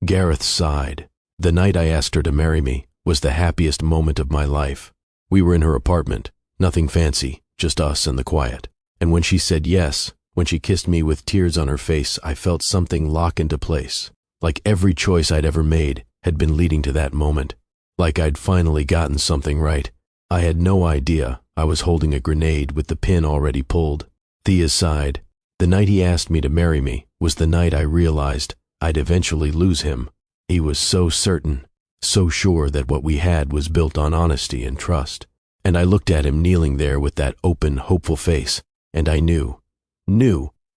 Gareth sighed. The night I asked her to marry me was the happiest moment of my life. We were in her apartment, nothing fancy, just us and the quiet. And when she said yes, when she kissed me with tears on her face, I felt something lock into place. Like every choice I'd ever made had been leading to that moment. Like I'd finally gotten something right. I had no idea I was holding a grenade with the pin already pulled. Thea sighed. The night he asked me to marry me was the night I realized I'd eventually lose him. He was so certain, so sure that what we had was built on honesty and trust. And I looked at him kneeling there with that open, hopeful face, and I knew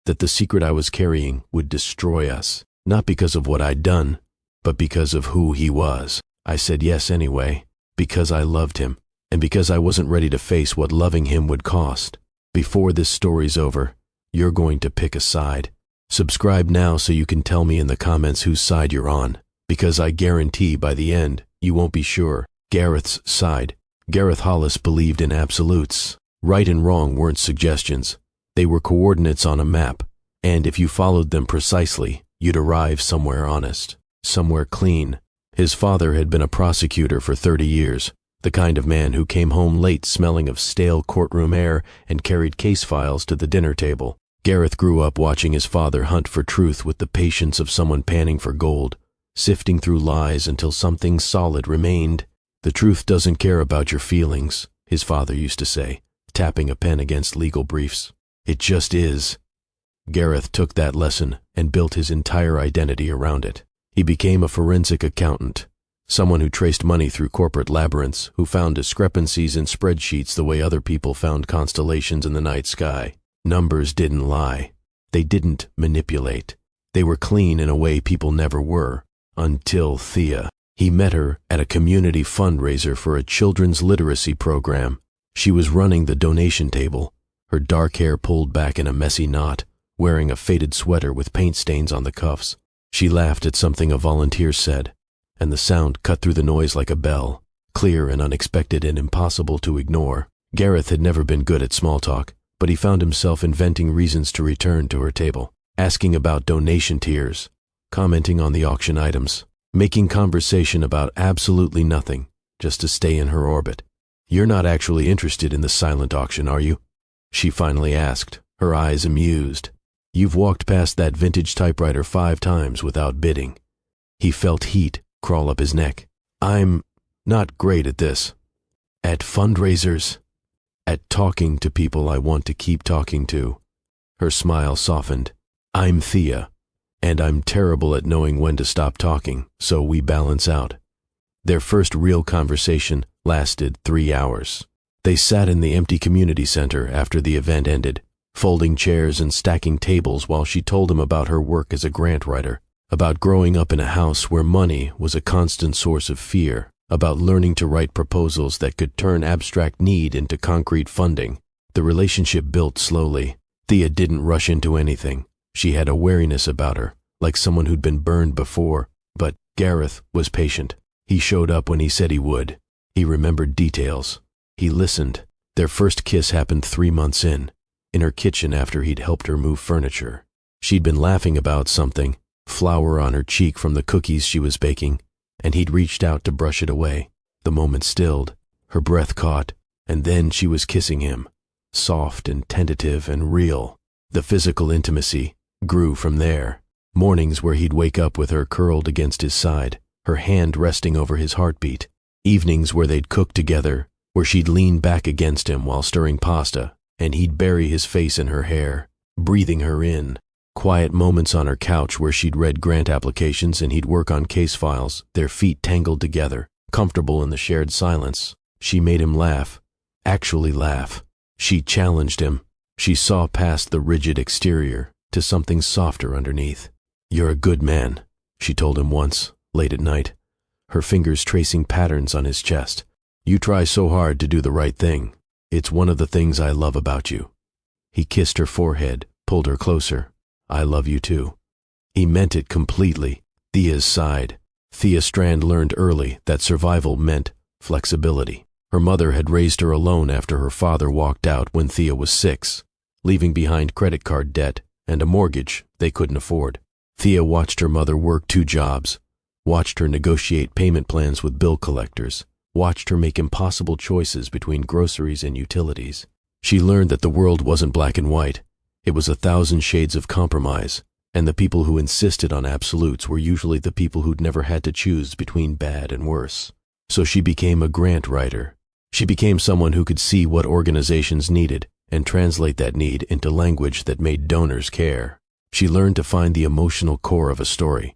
that the secret I was carrying would destroy us, not because of what I'd done, but because of who he was. I said yes anyway, because I loved him, and because I wasn't ready to face what loving him would cost. Before this story's over, you're going to pick a side. Subscribe now so you can tell me in the comments whose side you're on, because I guarantee by the end, you won't be sure. Gareth's side. Gareth Hollis believed in absolutes. Right and wrong weren't suggestions. They were coordinates on a map, and if you followed them precisely, you'd arrive somewhere honest, somewhere clean. His father had been a prosecutor for 30 years, the kind of man who came home late smelling of stale courtroom air and carried case files to the dinner table. Gareth grew up watching his father hunt for truth with the patience of someone panning for gold, sifting through lies until something solid remained. The truth doesn't care about your feelings, his father used to say, tapping a pen against legal briefs. It just is. Gareth took that lesson and built his entire identity around it. He became a forensic accountant, someone who traced money through corporate labyrinths, who found discrepancies in spreadsheets the way other people found constellations in the night sky. Numbers didn't lie. They didn't manipulate. They were clean in a way people never were, until Thea. He met her at a community fundraiser for a children's literacy program. She was running the donation table, her dark hair pulled back in a messy knot, wearing a faded sweater with paint stains on the cuffs. She laughed at something a volunteer said, and the sound cut through the noise like a bell, clear and unexpected and impossible to ignore. Gareth had never been good at small talk, but he found himself inventing reasons to return to her table, asking about donation tiers, commenting on the auction items, making conversation about absolutely nothing, just to stay in her orbit. "You're not actually interested in the silent auction, are you?" she finally asked, her eyes amused. "You've walked past that vintage typewriter 5 times without bidding." He felt heat crawl up his neck. "I'm not great at this. At fundraisers. At talking to people I want to keep talking to." Her smile softened. "I'm Thea, and I'm terrible at knowing when to stop talking, so we balance out." Their first real conversation lasted 3 hours. They sat in the empty community center after the event ended, folding chairs and stacking tables while she told him about her work as a grant writer, about growing up in a house where money was a constant source of fear, about learning to write proposals that could turn abstract need into concrete funding. The relationship built slowly. Thea didn't rush into anything. She had a wariness about her, like someone who'd been burned before, but Gareth was patient. He showed up when he said he would. He remembered details. He listened. Their first kiss happened 3 months in her kitchen after he'd helped her move furniture. She'd been laughing about something, flour on her cheek from the cookies she was baking, and he'd reached out to brush it away. The moment stilled, her breath caught, and then she was kissing him, soft and tentative and real. The physical intimacy grew from there. Mornings where he'd wake up with her curled against his side, her hand resting over his heartbeat. Evenings where they'd cook together, where she'd lean back against him while stirring pasta, and he'd bury his face in her hair, breathing her in. Quiet moments on her couch where she'd read grant applications and he'd work on case files, their feet tangled together, comfortable in the shared silence. She made him laugh, actually laugh. She challenged him. She saw past the rigid exterior to something softer underneath. "You're a good man," she told him once, late at night, her fingers tracing patterns on his chest. "You try so hard to do the right thing. It's one of the things I love about you." He kissed her forehead, pulled her closer. "I love you too." He meant it completely. Thea's sighed. Thea Strand learned early that survival meant flexibility. Her mother had raised her alone after her father walked out when Thea was 6, leaving behind credit card debt and a mortgage they couldn't afford. Thea watched her mother work 2 jobs, watched her negotiate payment plans with bill collectors, watched her make impossible choices between groceries and utilities. She learned that the world wasn't black and white. It was 1,000 shades of compromise, and the people who insisted on absolutes were usually the people who'd never had to choose between bad and worse. So she became a grant writer. She became someone who could see what organizations needed and translate that need into language that made donors care. She learned to find the emotional core of a story,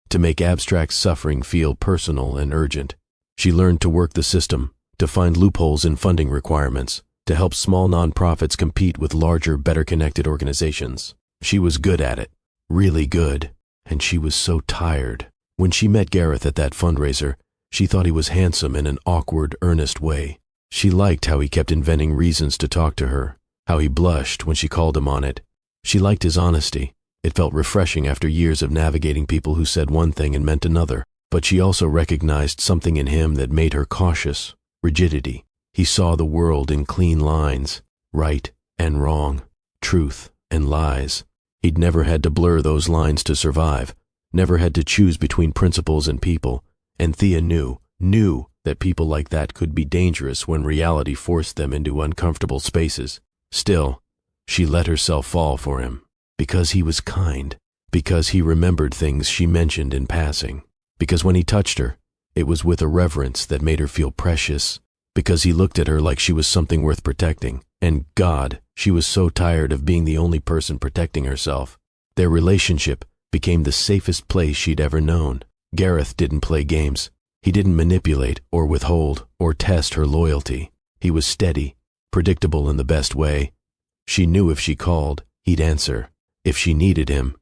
to make abstract suffering feel personal and urgent. She learned to work the system, to find loopholes in funding requirements, to help small nonprofits compete with larger, better-connected organizations. She was good at it, really good, and she was so tired. When she met Gareth at that fundraiser, she thought he was handsome in an awkward, earnest way. She liked how he kept inventing reasons to talk to her, how he blushed when she called him on it. She liked his honesty. It felt refreshing after years of navigating people who said one thing and meant another. But she also recognized something in him that made her cautious: rigidity. He saw the world in clean lines, right and wrong, truth and lies. He'd never had to blur those lines to survive, never had to choose between principles and people, and Thea knew that people like that could be dangerous when reality forced them into uncomfortable spaces. Still, she let herself fall for him, because he was kind, because he remembered things she mentioned in passing, because when he touched her, it was with a reverence that made her feel precious, because he looked at her like she was something worth protecting, and God, she was so tired of being the only person protecting herself. Their relationship became the safest place she'd ever known. Gareth didn't play games. He didn't manipulate or withhold or test her loyalty. He was steady, predictable in the best way. She knew if she called, he'd answer. If she needed him,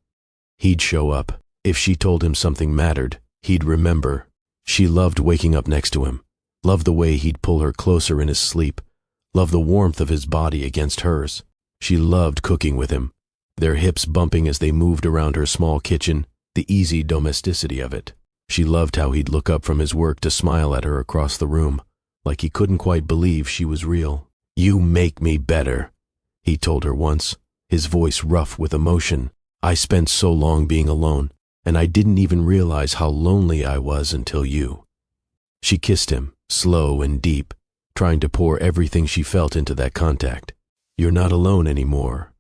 he'd show up. If she told him something mattered, he'd remember. She loved waking up next to him, loved the way he'd pull her closer in his sleep, loved the warmth of his body against hers. She loved cooking with him, their hips bumping as they moved around her small kitchen, the easy domesticity of it. She loved how he'd look up from his work to smile at her across the room, like he couldn't quite believe she was real. "You make me better," he told her once, his voice rough with emotion. "I spent so long being alone, and I didn't even realize how lonely I was until you." She kissed him, slow and deep, trying to pour everything she felt into that contact. "You're not alone anymore."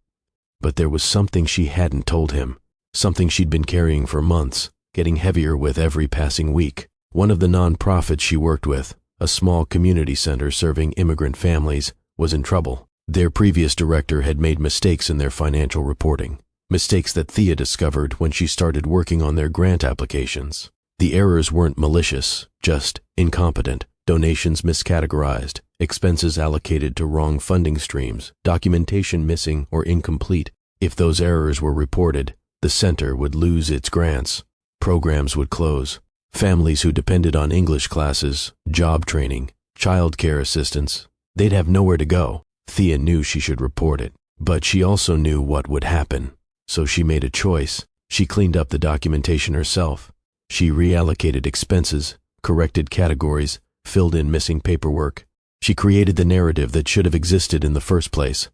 But there was something she hadn't told him, something she'd been carrying for months, getting heavier with every passing week. One of the nonprofits she worked with, a small community center serving immigrant families, was in trouble. Their previous director had made mistakes in their financial reporting, mistakes that Thea discovered when she started working on their grant applications. The errors weren't malicious, just incompetent, donations miscategorized, expenses allocated to wrong funding streams, documentation missing or incomplete. If those errors were reported, the center would lose its grants. Programs would close. Families who depended on English classes, job training, child care assistance, they'd have nowhere to go. Thea knew she should report it, but she also knew what would happen. So she made a choice. She cleaned up the documentation herself. She reallocated expenses, corrected categories, filled in missing paperwork. She created the narrative that should have existed in the first place,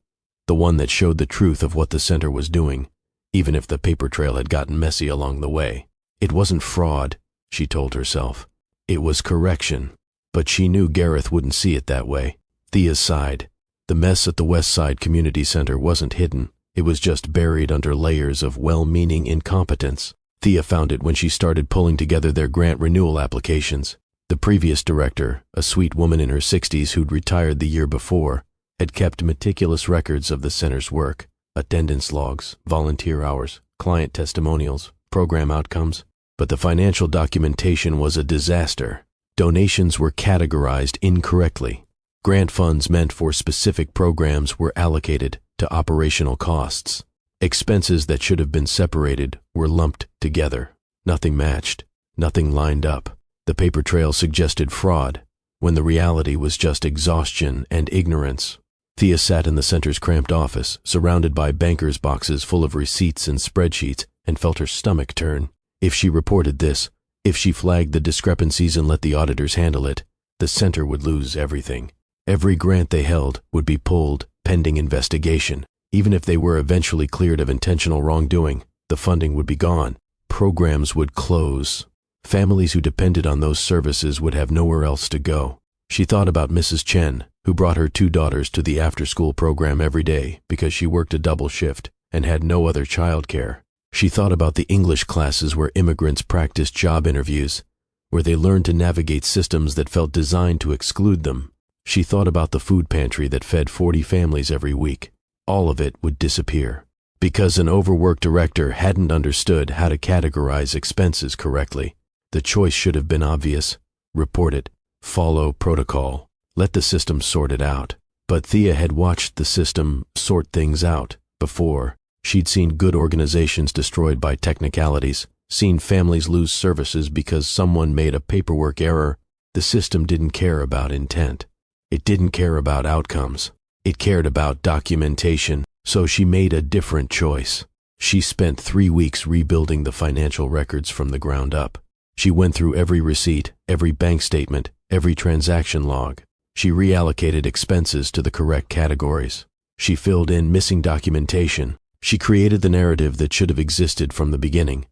the one that showed the truth of what the center was doing, even if the paper trail had gotten messy along the way. It wasn't fraud, she told herself. It was correction. But she knew Gareth wouldn't see it that way. Thea sighed. The mess at the West Side Community Center wasn't hidden. It was just buried under layers of well-meaning incompetence. Thea found it when she started pulling together their grant renewal applications. The previous director, a sweet woman in her 60s who'd retired the year before, had kept meticulous records of the center's work: attendance logs, volunteer hours, client testimonials, program outcomes. But the financial documentation was a disaster. Donations were categorized incorrectly. Grant funds meant for specific programs were allocated to operational costs. Expenses that should have been separated were lumped together. Nothing matched, nothing lined up. The paper trail suggested fraud, when the reality was just exhaustion and ignorance. Thea sat in the center's cramped office, surrounded by bankers' boxes full of receipts and spreadsheets, and felt her stomach turn. If she reported this, if she flagged the discrepancies and let the auditors handle it, the center would lose everything. Every grant they held would be pulled pending investigation. Even if they were eventually cleared of intentional wrongdoing, the funding would be gone. Programs would close. Families who depended on those services would have nowhere else to go. She thought about Mrs. Chen, who brought her 2 daughters to the after-school program every day because she worked a double shift and had no other childcare. She thought about the English classes where immigrants practiced job interviews, where they learned to navigate systems that felt designed to exclude them. She thought about the food pantry that fed 40 families every week. All of it would disappear because an overworked director hadn't understood how to categorize expenses correctly. The choice should have been obvious. Report it. Follow protocol. Let the system sort it out. But Thea had watched the system sort things out before. She'd seen good organizations destroyed by technicalities, seen families lose services because someone made a paperwork error. The system didn't care about intent. It didn't care about outcomes. It cared about documentation, so she made a different choice. She spent 3 weeks rebuilding the financial records from the ground up. She went through every receipt, every bank statement, every transaction log. She reallocated expenses to the correct categories. She filled in missing documentation. She created the narrative that should have existed from the beginning,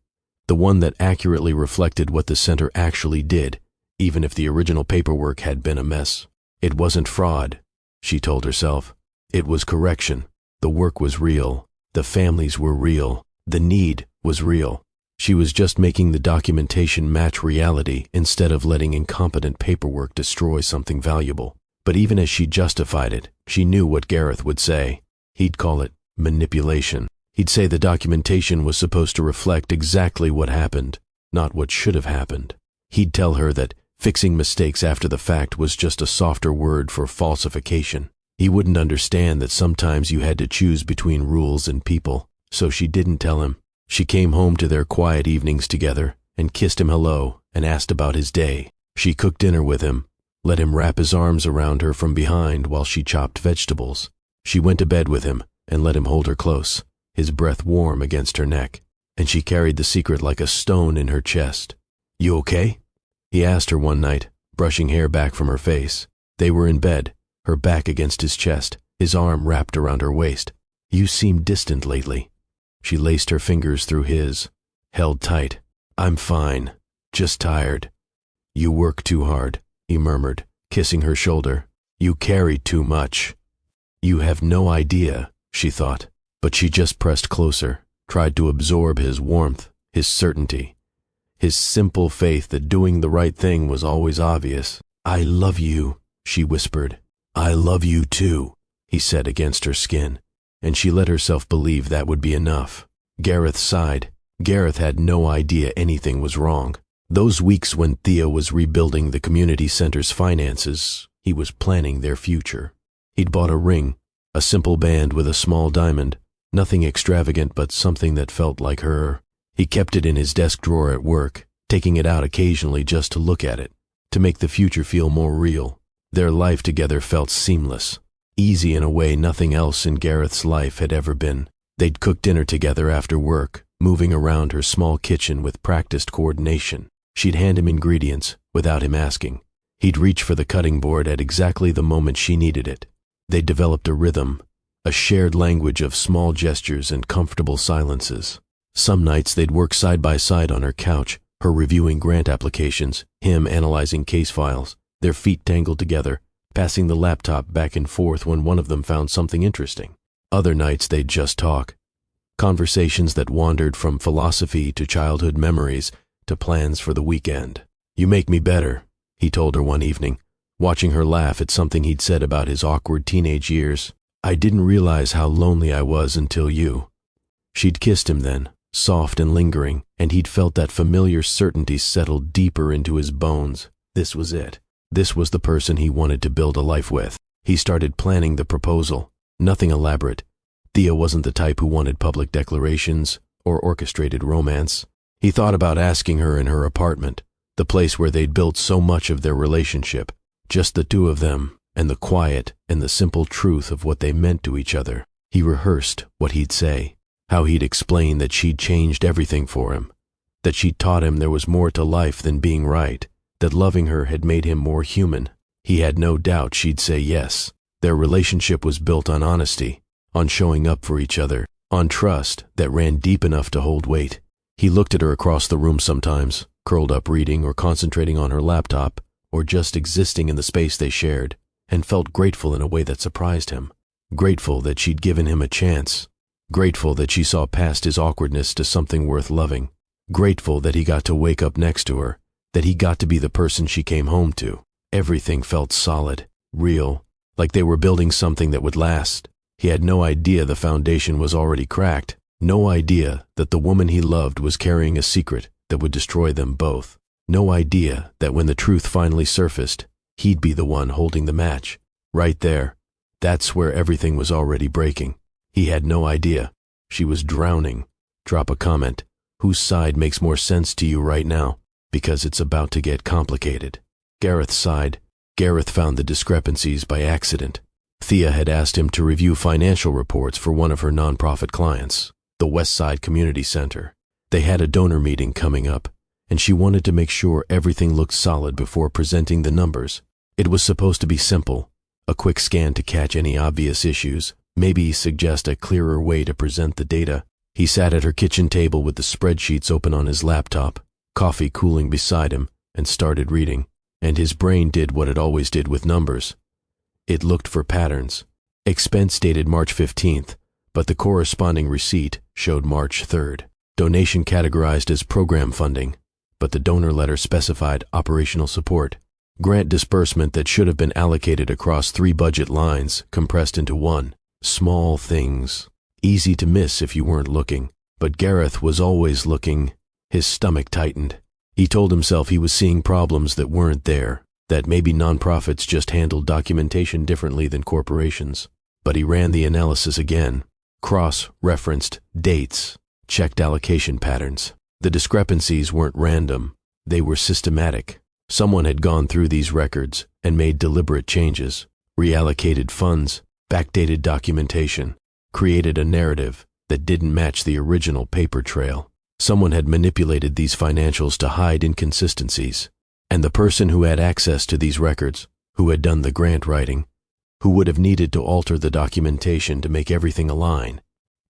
the one that accurately reflected what the center actually did, even if the original paperwork had been a mess. It wasn't fraud, she told herself. It was correction. The work was real. The families were real. The need was real. She was just making the documentation match reality instead of letting incompetent paperwork destroy something valuable. But even as she justified it, she knew what Gareth would say. He'd call it manipulation. He'd say the documentation was supposed to reflect exactly what happened, not what should have happened. He'd tell her that fixing mistakes after the fact was just a softer word for falsification. He wouldn't understand that sometimes you had to choose between rules and people, so she didn't tell him. She came home to their quiet evenings together and kissed him hello and asked about his day. She cooked dinner with him, let him wrap his arms around her from behind while she chopped vegetables. She went to bed with him and let him hold her close, his breath warm against her neck, and she carried the secret like a stone in her chest. "You okay?" he asked her one night, brushing hair back from her face. They were in bed, her back against his chest, his arm wrapped around her waist. "You seem distant lately." She laced her fingers through his, held tight. "I'm fine, just tired." "You work too hard," he murmured, kissing her shoulder. "You carry too much." "You have no idea," she thought, but she just pressed closer, tried to absorb his warmth, his certainty, his simple faith that doing the right thing was always obvious. "I love you," she whispered. "I love you too," he said against her skin, and she let herself believe that would be enough. Gareth sighed. Gareth had no idea anything was wrong. Those weeks when Thea was rebuilding the community center's finances, he was planning their future. He'd bought a ring, a simple band with a small diamond, nothing extravagant but something that felt like her. He kept it in his desk drawer at work, taking it out occasionally just to look at it, to make the future feel more real. Their life together felt seamless, easy in a way nothing else in Gareth's life had ever been. They'd cook dinner together after work, moving around her small kitchen with practiced coordination. She'd hand him ingredients without him asking. He'd reach for the cutting board at exactly the moment she needed it. They'd developed a rhythm, a shared language of small gestures and comfortable silences. Some nights they'd work side by side on her couch, her reviewing grant applications, him analyzing case files, their feet tangled together, passing the laptop back and forth when one of them found something interesting. Other nights they'd just talk. Conversations that wandered from philosophy to childhood memories to plans for the weekend. "You make me better," he told her one evening, watching her laugh at something he'd said about his awkward teenage years. "I didn't realize how lonely I was until you." She'd kissed him then, soft and lingering, and he'd felt that familiar certainty settle deeper into his bones. This was it. This was the person he wanted to build a life with. He started planning the proposal. Nothing elaborate. Thea wasn't the type who wanted public declarations or orchestrated romance. He thought about asking her in her apartment, the place where they'd built so much of their relationship, just the two of them, and the quiet and the simple truth of what they meant to each other. He rehearsed what he'd say, how he'd explain that she'd changed everything for him, that she'd taught him there was more to life than being right, that loving her had made him more human. He had no doubt she'd say yes. Their relationship was built on honesty, on showing up for each other, on trust that ran deep enough to hold weight. He looked at her across the room sometimes, curled up reading or concentrating on her laptop, or just existing in the space they shared, and felt grateful in a way that surprised him. Grateful that she'd given him a chance. Grateful that she saw past his awkwardness to something worth loving. Grateful that he got to wake up next to her, that he got to be the person she came home to. Everything felt solid, real, like they were building something that would last. He had no idea the foundation was already cracked, no idea that the woman he loved was carrying a secret that would destroy them both. No idea that when the truth finally surfaced, he'd be the one holding the match. Right there, that's where everything was already breaking. He had no idea. She was drowning. Drop a comment. Whose side makes more sense to you right now? Because it's about to get complicated. Gareth sighed. Gareth found the discrepancies by accident. Thea had asked him to review financial reports for one of her nonprofit clients, the Westside Community Center. They had a donor meeting coming up, and she wanted to make sure everything looked solid before presenting the numbers. It was supposed to be simple, a quick scan to catch any obvious issues, maybe suggest a clearer way to present the data. He sat at her kitchen table with the spreadsheets open on his laptop, coffee cooling beside him, and started reading. And his brain did what it always did with numbers. It looked for patterns. Expense dated March 15th, but the corresponding receipt showed March 3rd. Donation categorized as program funding, but the donor letter specified operational support. Grant disbursement that should have been allocated across 3 budget lines compressed into one. Small things. Easy to miss if you weren't looking. But Gareth was always looking. His stomach tightened. He told himself he was seeing problems that weren't there, that maybe nonprofits just handled documentation differently than corporations. But he ran the analysis again, cross-referenced dates, checked allocation patterns. The discrepancies weren't random, they were systematic. Someone had gone through these records and made deliberate changes, reallocated funds, backdated documentation, created a narrative that didn't match the original paper trail. Someone had manipulated these financials to hide inconsistencies, and the person who had access to these records, who had done the grant writing, who would have needed to alter the documentation to make everything align.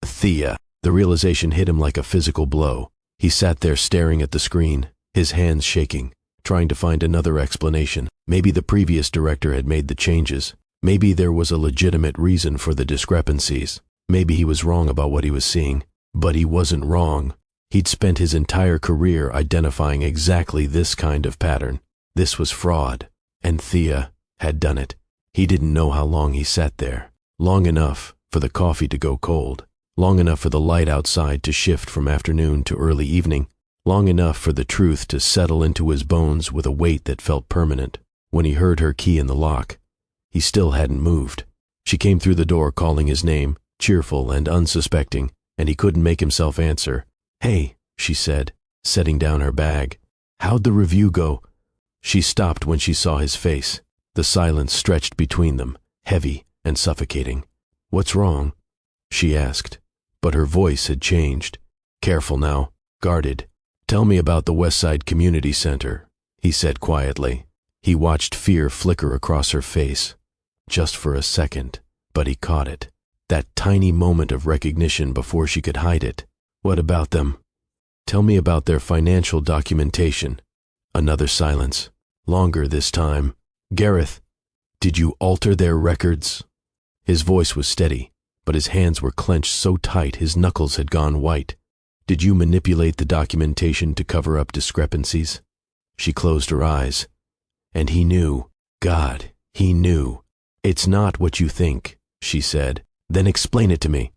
Thea. The realization hit him like a physical blow. He sat there staring at the screen, his hands shaking, trying to find another explanation. Maybe the previous director had made the changes. Maybe there was a legitimate reason for the discrepancies. Maybe he was wrong about what he was seeing. But he wasn't wrong. He'd spent his entire career identifying exactly this kind of pattern. This was fraud, and Thea had done it. He didn't know how long he sat there. Long enough for the coffee to go cold. Long enough for the light outside to shift from afternoon to early evening. Long enough for the truth to settle into his bones with a weight that felt permanent. When he heard her key in the lock, he still hadn't moved. She came through the door calling his name, cheerful and unsuspecting, and he couldn't make himself answer. "Hey," she said, setting down her bag. "How'd the review go?" She stopped when she saw his face. The silence stretched between them, heavy and suffocating. "What's wrong?" she asked, but her voice had changed. Careful now, guarded. "Tell me about the Westside Community Center," he said quietly. He watched fear flicker across her face. Just for a second, but he caught it. That tiny moment of recognition before she could hide it. "What about them?" "Tell me about their financial documentation." Another silence, longer this time. "Gareth, did you alter their records?" His voice was steady, but his hands were clenched so tight his knuckles had gone white. "Did you manipulate the documentation to cover up discrepancies?" She closed her eyes. And he knew. God, he knew. "It's not what you think," she said. "Then explain it to me."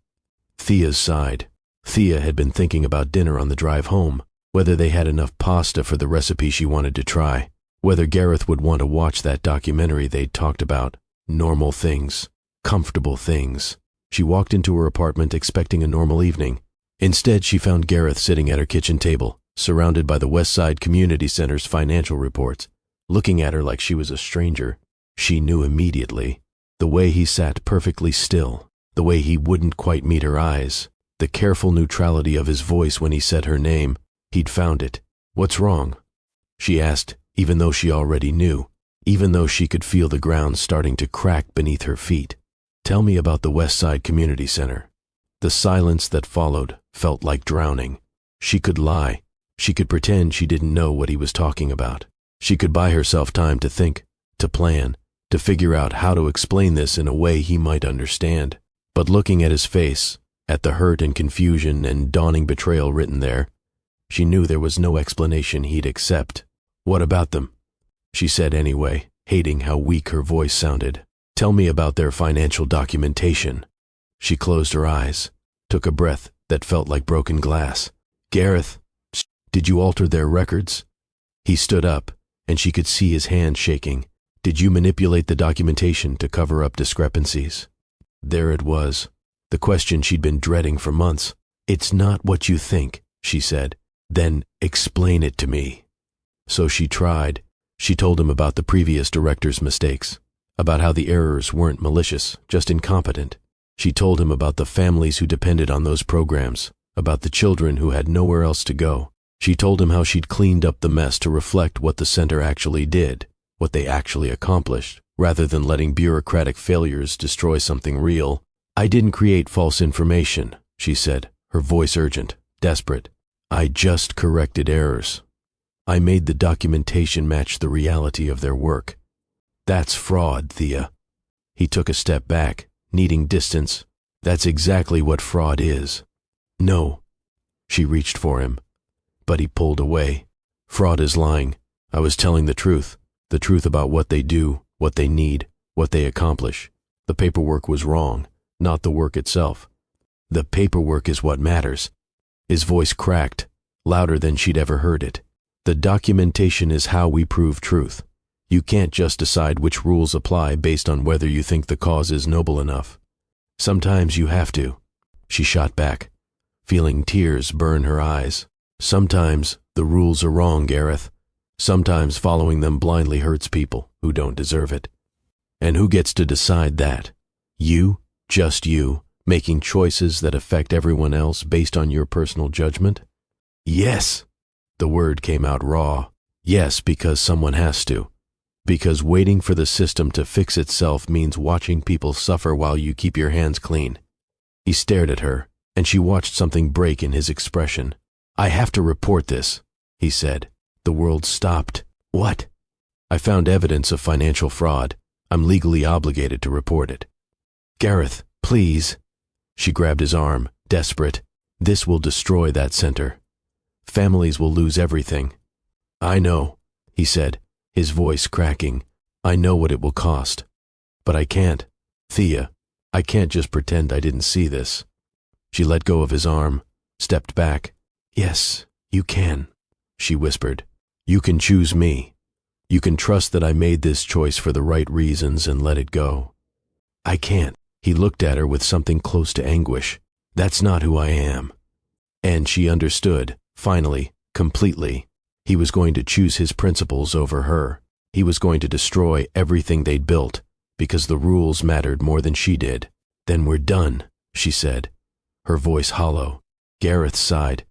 Thea sighed. Thea had been thinking about dinner on the drive home, whether they had enough pasta for the recipe she wanted to try, whether Gareth would want to watch that documentary they'd talked about. Normal things. Comfortable things. She walked into her apartment expecting a normal evening. Instead, she found Gareth sitting at her kitchen table, surrounded by the Westside Community Center's financial reports, looking at her like she was a stranger. She knew immediately. The way he sat perfectly still, the way he wouldn't quite meet her eyes, the careful neutrality of his voice when he said her name. He'd found it. "What's wrong?" she asked, even though she already knew, even though she could feel the ground starting to crack beneath her feet. "Tell me about the Westside Community Center." The silence that followed felt like drowning. She could lie. She could pretend she didn't know what he was talking about. She could buy herself time to think, to plan, to figure out how to explain this in a way he might understand. But looking at his face, at the hurt and confusion and dawning betrayal written there, she knew there was no explanation he'd accept. "What about them?" she said anyway, hating how weak her voice sounded. "Tell me about their financial documentation." She closed her eyes, took a breath that felt like broken glass. "Gareth, did you alter their records?" He stood up, and she could see his hand shaking. "Did you manipulate the documentation to cover up discrepancies?" There it was, the question she'd been dreading for months. "It's not what you think," she said. "Then explain it to me." So she tried. She told him about the previous director's mistakes, about how the errors weren't malicious, just incompetent. She told him about the families who depended on those programs, about the children who had nowhere else to go. She told him how she'd cleaned up the mess to reflect what the center actually did, what they actually accomplished, rather than letting bureaucratic failures destroy something real. "I didn't create false information," she said, her voice urgent, desperate. "I just corrected errors. I made the documentation match the reality of their work." "That's fraud, Thea." He took a step back, needing distance. "That's exactly what fraud is." "No." She reached for him, but he pulled away. "Fraud is lying. I was telling the truth about what they do, what they need, what they accomplish. The paperwork was wrong, not the work itself. The paperwork is what matters." His voice cracked, louder than she'd ever heard it. "The documentation is how we prove truth. You can't just decide which rules apply based on whether you think the cause is noble enough. Sometimes you have to." She shot back, feeling tears burn her eyes. "Sometimes the rules are wrong, Gareth. Sometimes following them blindly hurts people who don't deserve it. And who gets to decide that? You, just you, making choices that affect everyone else based on your personal judgment?" "Yes." The word came out raw. "Yes, because someone has to. Because waiting for the system to fix itself means watching people suffer while you keep your hands clean." He stared at her, and she watched something break in his expression. "I have to report this," he said. The world stopped. "What?" "I found evidence of financial fraud. I'm legally obligated to report it." "Gareth, please." She grabbed his arm, desperate. "This will destroy that center. Families will lose everything." "I know," he said, his voice cracking. "I know what it will cost. But I can't. Thea, I can't just pretend I didn't see this." She let go of his arm, stepped back. "Yes, you can," she whispered. "You can choose me. You can trust that I made this choice for the right reasons and let it go." "I can't." He looked at her with something close to anguish. "That's not who I am." And she understood, finally, completely. He was going to choose his principles over her. He was going to destroy everything they'd built, because the rules mattered more than she did. "Then we're done," she said, her voice hollow. Gareth sighed.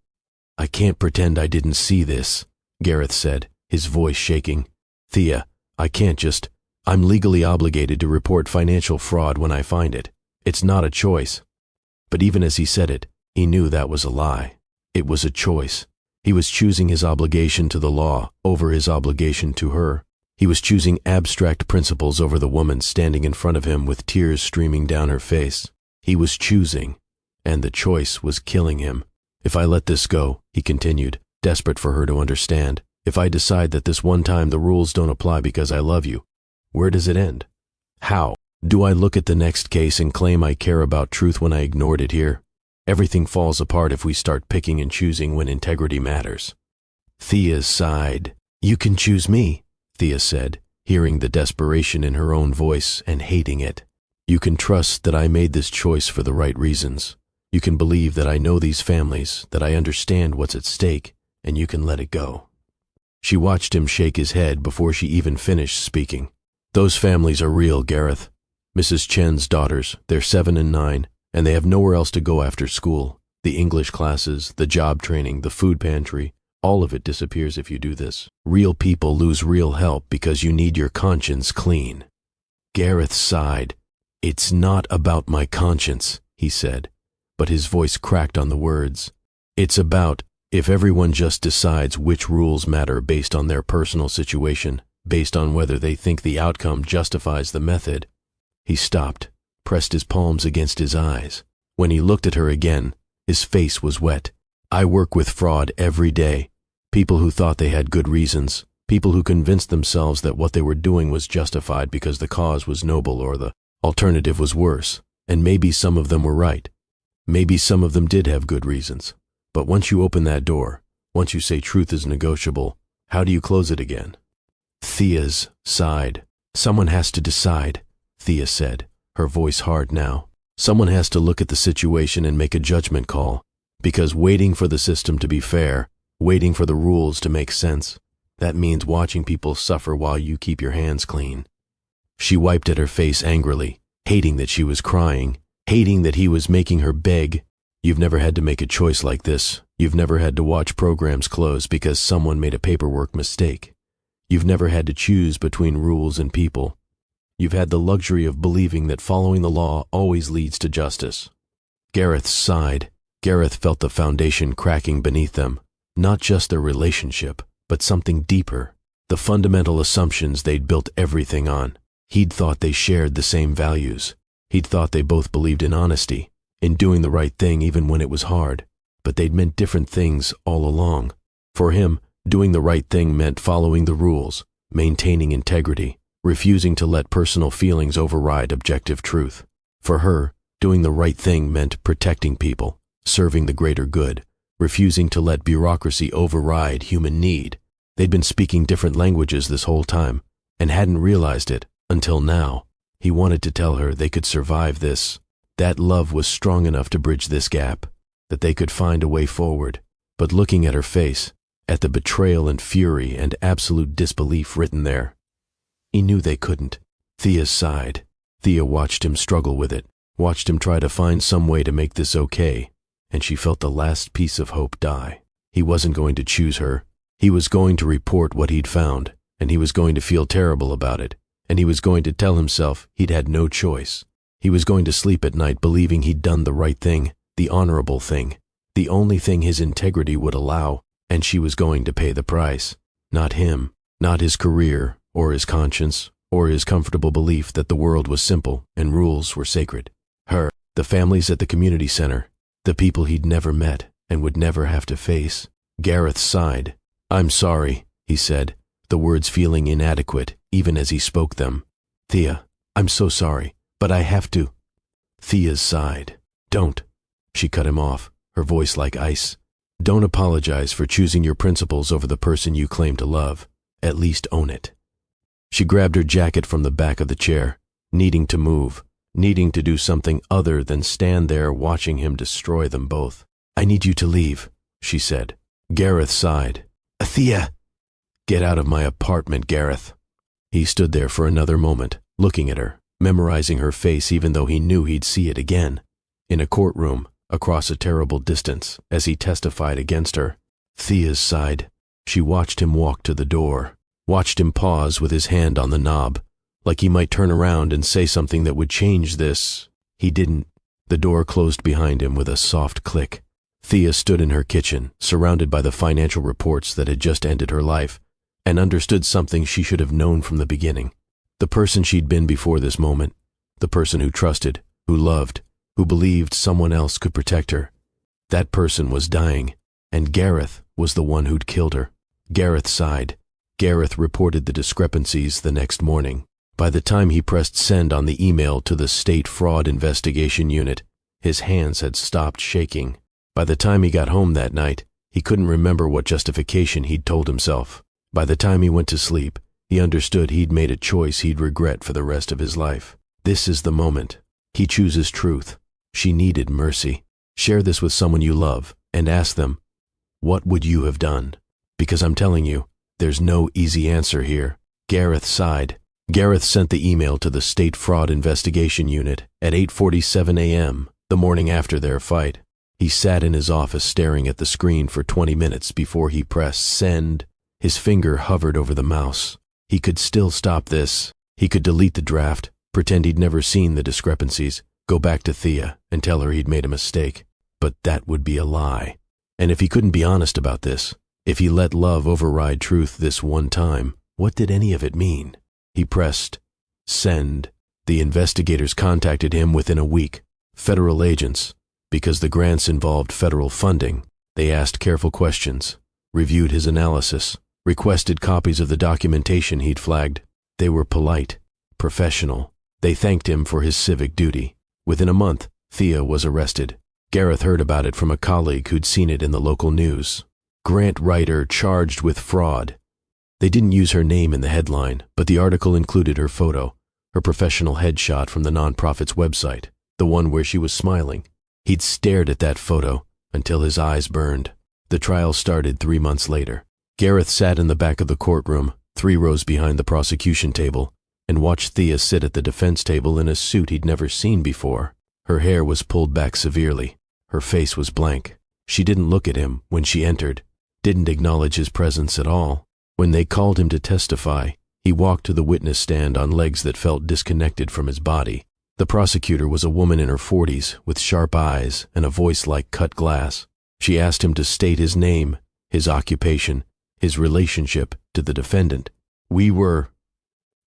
"I can't pretend I didn't see this," Gareth said, his voice shaking. "Thea, I can't just... I'm legally obligated to report financial fraud when I find it. It's not a choice." But even as he said it, he knew that was a lie. It was a choice. He was choosing his obligation to the law over his obligation to her. He was choosing abstract principles over the woman standing in front of him with tears streaming down her face. He was choosing, and the choice was killing him. "If I let this go," he continued, desperate for her to understand, "if I decide that this one time the rules don't apply because I love you, where does it end? How? Do I look at the next case and claim I care about truth when I ignored it here? Everything falls apart if we start picking and choosing when integrity matters." Thea sighed. "You can choose me," Thea said, hearing the desperation in her own voice and hating it. "You can trust that I made this choice for the right reasons. You can believe that I know these families, that I understand what's at stake, and you can let it go." She watched him shake his head before she even finished speaking. "Those families are real, Gareth. Mrs. Chen's daughters, they're 7 and 9, and they have nowhere else to go after school. The English classes, the job training, the food pantry, all of it disappears if you do this. Real people lose real help because you need your conscience clean." Gareth sighed. "It's not about my conscience," he said, but his voice cracked on the words. "It's about If everyone just decides which rules matter based on their personal situation, based on whether they think the outcome justifies the method. He stopped, pressed his palms against his eyes. When he looked at her again, his face was wet. I work with fraud every day. People who thought they had good reasons, people who convinced themselves that what they were doing was justified because the cause was noble or the alternative was worse. And maybe some of them were right. Maybe some of them did have good reasons. But once you open that door, once you say truth is negotiable, how do you close it again? Thea's sighed. Someone has to decide, Thea said, her voice hard now. Someone has to look at the situation and make a judgment call. Because waiting for the system to be fair, waiting for the rules to make sense, that means watching people suffer while you keep your hands clean. She wiped at her face angrily, hating that she was crying, hating that he was making her beg. You've never had to make a choice like this. You've never had to watch programs close because someone made a paperwork mistake. You've never had to choose between rules and people. You've had the luxury of believing that following the law always leads to justice. Gareth sighed. Gareth felt the foundation cracking beneath them. Not just their relationship, but something deeper. The fundamental assumptions they'd built everything on. He'd thought they shared the same values. He'd thought they both believed in honesty, in doing the right thing even when it was hard. But they'd meant different things all along. For him, doing the right thing meant following the rules, maintaining integrity, refusing to let personal feelings override objective truth. For her, doing the right thing meant protecting people, serving the greater good, refusing to let bureaucracy override human need. They'd been speaking different languages this whole time, and hadn't realized it until now. He wanted to tell her they could survive this. That love was strong enough to bridge this gap, that they could find a way forward. But looking at her face, at the betrayal and fury and absolute disbelief written there, he knew they couldn't. Thea sighed. Thea watched him struggle with it, watched him try to find some way to make this okay, and she felt the last piece of hope die. He wasn't going to choose her. He was going to report what he'd found, and he was going to feel terrible about it, and he was going to tell himself he'd had no choice. He was going to sleep at night believing he'd done the right thing, the honorable thing, the only thing his integrity would allow, and she was going to pay the price. Not him, not his career, or his conscience, or his comfortable belief that the world was simple and rules were sacred. Her, the families at the community center, the people he'd never met and would never have to face. Gareth sighed. "I'm sorry," he said, the words feeling inadequate even as he spoke them. "Thea, I'm so sorry, but I have to." Thea sighed. "Don't." She cut him off, her voice like ice. "Don't apologize for choosing your principles over the person you claim to love. At least own it." She grabbed her jacket from the back of the chair, needing to move, needing to do something other than stand there watching him destroy them both. "I need you to leave," she said. Gareth sighed. "Thea!" "Get out of my apartment, Gareth." He stood there for another moment, looking at her, memorizing her face even though he knew he'd see it again. In a courtroom, across a terrible distance, as he testified against her. Thea sighed. She watched him walk to the door, watched him pause with his hand on the knob, like he might turn around and say something that would change this. He didn't. The door closed behind him with a soft click. Thea stood in her kitchen, surrounded by the financial reports that had just ended her life, and understood something she should have known from the beginning. The person she'd been before this moment, the person who trusted, who loved, who believed someone else could protect her. That person was dying, and Gareth was the one who'd killed her. Gareth sighed. Gareth reported the discrepancies the next morning. By the time he pressed send on the email to the State Fraud Investigation Unit, his hands had stopped shaking. By the time he got home that night, he couldn't remember what justification he'd told himself. By the time he went to sleep, he understood he'd made a choice he'd regret for the rest of his life. This is the moment. He chooses truth. She needed mercy. Share this with someone you love and ask them, what would you have done? Because I'm telling you, there's no easy answer here. Gareth sighed. Gareth sent the email to the State Fraud Investigation Unit at 8:47 a.m., the morning after their fight. He sat in his office staring at the screen for 20 minutes before he pressed send. His finger hovered over the mouse. He could still stop this. He could delete the draft, pretend he'd never seen the discrepancies, go back to Thea and tell her he'd made a mistake. But that would be a lie. And if he couldn't be honest about this, if he let love override truth this one time, what did any of it mean? He pressed send. The investigators contacted him within a week. Federal agents, because the grants involved federal funding. They asked careful questions, reviewed his analysis, requested copies of the documentation he'd flagged. They were polite, professional. They thanked him for his civic duty. Within a month, Thea was arrested. Gareth heard about it from a colleague who'd seen it in the local news. Grant writer charged with fraud. They didn't use her name in the headline, but the article included her photo, her professional headshot from the nonprofit's website, the one where she was smiling. He'd stared at that photo until his eyes burned. The trial started 3 months later. Gareth sat in the back of the courtroom, 3 rows behind the prosecution table, and watched Thea sit at the defense table in a suit he'd never seen before. Her hair was pulled back severely. Her face was blank. She didn't look at him when she entered, didn't acknowledge his presence at all. When they called him to testify, he walked to the witness stand on legs that felt disconnected from his body. The prosecutor was a woman in her 40s with sharp eyes and a voice like cut glass. She asked him to state his name, his occupation, his relationship to the defendant.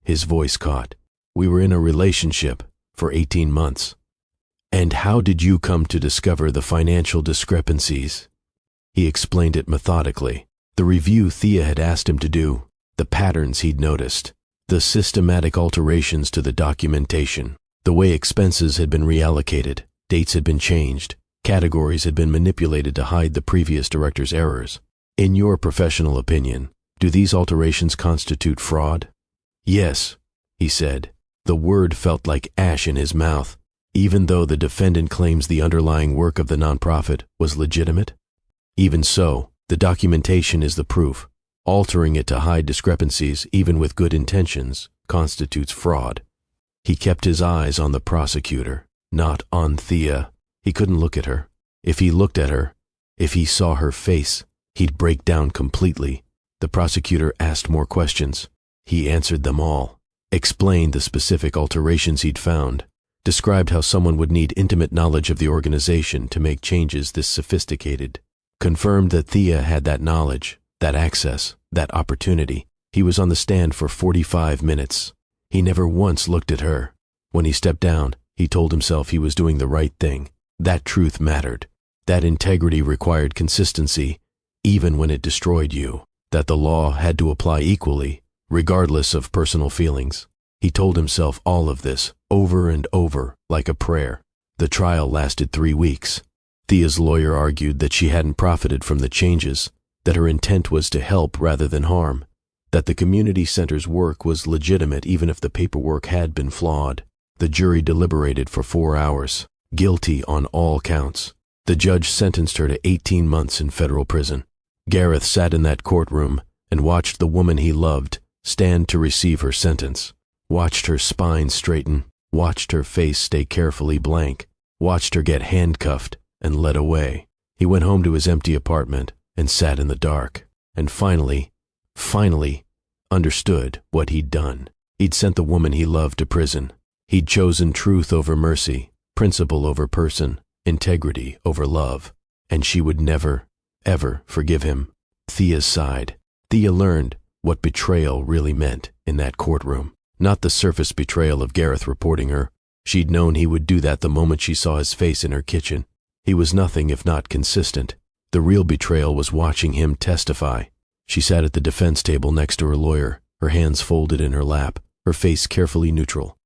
His voice caught. We were in a relationship for 18 months. And how did you come to discover the financial discrepancies? He explained it methodically. The review Thea had asked him to do, the patterns he'd noticed, the systematic alterations to the documentation, the way expenses had been reallocated, dates had been changed, categories had been manipulated to hide the previous director's errors. In your professional opinion, do these alterations constitute fraud? Yes, he said. The word felt like ash in his mouth, even though the defendant claims the underlying work of the nonprofit was legitimate. Even so, the documentation is the proof. Altering it to hide discrepancies, even with good intentions, constitutes fraud. He kept his eyes on the prosecutor, not on Thea. He couldn't look at her. If he looked at her, if he saw her face, he'd break down completely. The prosecutor asked more questions. He answered them all, explained the specific alterations he'd found, described how someone would need intimate knowledge of the organization to make changes this sophisticated, confirmed that Thea had that knowledge, that access, that opportunity. He was on the stand for 45 minutes. He never once looked at her. When he stepped down, he told himself he was doing the right thing. That truth mattered. That integrity required consistency, even when it destroyed you. That the law had to apply equally, regardless of personal feelings. He told himself all of this over and over, like a prayer. The trial lasted 3 weeks. Thea's lawyer argued that she hadn't profited from the changes, that her intent was to help rather than harm, that the community center's work was legitimate even if the paperwork had been flawed. The jury deliberated for 4 hours, guilty on all counts. The judge sentenced her to 18 months in federal prison. Gareth sat in that courtroom and watched the woman he loved stand to receive her sentence, watched her spine straighten, watched her face stay carefully blank, watched her get handcuffed and led away. He went home to his empty apartment and sat in the dark, and finally understood what he'd done. He'd sent the woman he loved to prison. He'd chosen truth over mercy, principle over person, integrity over love, and she would never, ever forgive him. Thea sighed. Thea learned what betrayal really meant in that courtroom. Not the surface betrayal of Gareth reporting her. She'd known he would do that the moment she saw his face in her kitchen. He was nothing if not consistent. The real betrayal was watching him testify. She sat at the defense table next to her lawyer, her hands folded in her lap, her face carefully neutral.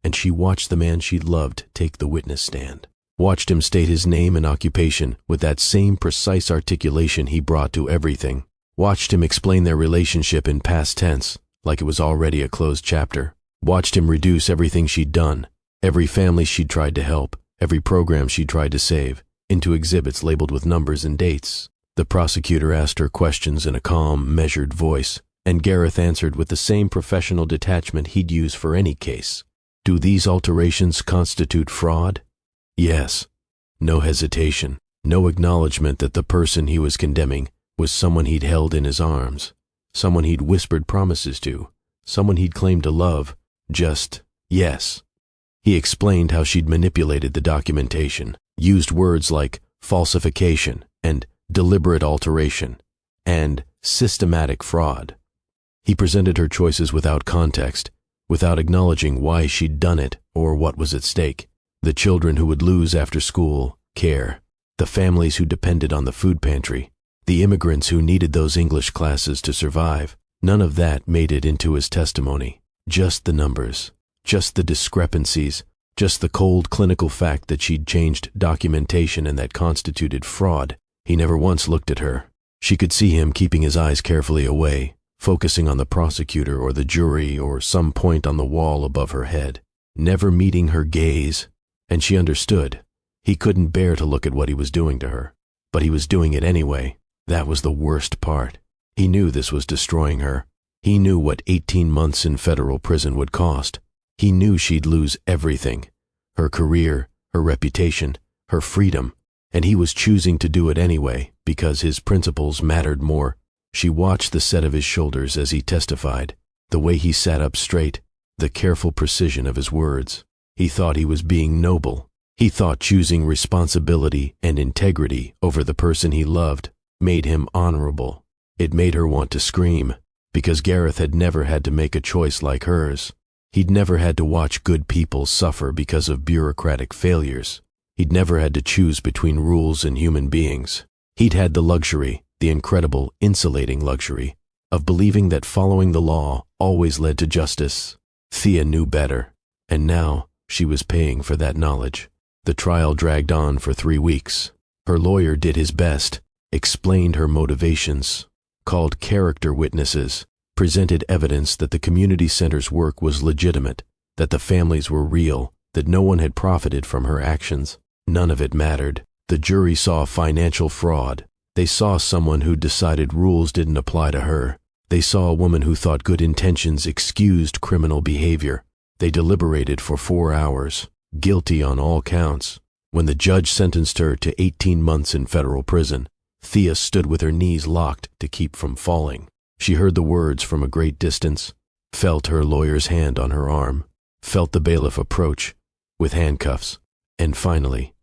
And she watched the man she'd loved take the witness stand. Watched him state his name and occupation with that same precise articulation he brought to everything. Watched him explain their relationship in past tense, like it was already a closed chapter. Watched him reduce everything she'd done, every family she'd tried to help, every program she'd tried to save, into exhibits labeled with numbers and dates. The prosecutor asked her questions in a calm, measured voice, and Gareth answered with the same professional detachment he'd use for any case. Do these alterations constitute fraud? Yes. No hesitation, no acknowledgement that the person he was condemning was someone he'd held in his arms, someone he'd whispered promises to, someone he'd claimed to love. Just yes. He explained how she'd manipulated the documentation, used words like falsification and deliberate alteration, and systematic fraud. He presented her choices without context, without acknowledging why she'd done it or what was at stake. The children who would lose after school, care. The families who depended on the food pantry. The immigrants who needed those English classes to survive. None of that made it into his testimony. Just the numbers. Just the discrepancies. Just the cold clinical fact that she'd changed documentation and that constituted fraud. He never once looked at her. She could see him keeping his eyes carefully away, focusing on the prosecutor or the jury or some point on the wall above her head, never meeting her gaze. And she understood. He couldn't bear to look at what he was doing to her. But he was doing it anyway. That was the worst part. He knew this was destroying her. He knew what 18 months in federal prison would cost. He knew she'd lose everything. Her career, her reputation, her freedom. And he was choosing to do it anyway because his principles mattered more. She watched the set of his shoulders as he testified, the way he sat up straight, the careful precision of his words. He thought he was being noble. He thought choosing responsibility and integrity over the person he loved made him honorable. It made her want to scream, because Gareth had never had to make a choice like hers. He'd never had to watch good people suffer because of bureaucratic failures. He'd never had to choose between rules and human beings. He'd had the luxury, the incredible, insulating luxury, of believing that following the law always led to justice. Thea knew better, and now she was paying for that knowledge. The trial dragged on for 3 weeks. Her lawyer did his best, explained her motivations, called character witnesses, presented evidence that the community center's work was legitimate, that the families were real, that no one had profited from her actions. None of it mattered. The jury saw financial fraud. They saw someone who decided rules didn't apply to her. They saw a woman who thought good intentions excused criminal behavior. They deliberated for 4 hours, guilty on all counts. When the judge sentenced her to 18 months in federal prison, Thea stood with her knees locked to keep from falling. She heard the words from a great distance, felt her lawyer's hand on her arm, felt the bailiff approach with handcuffs, and finally,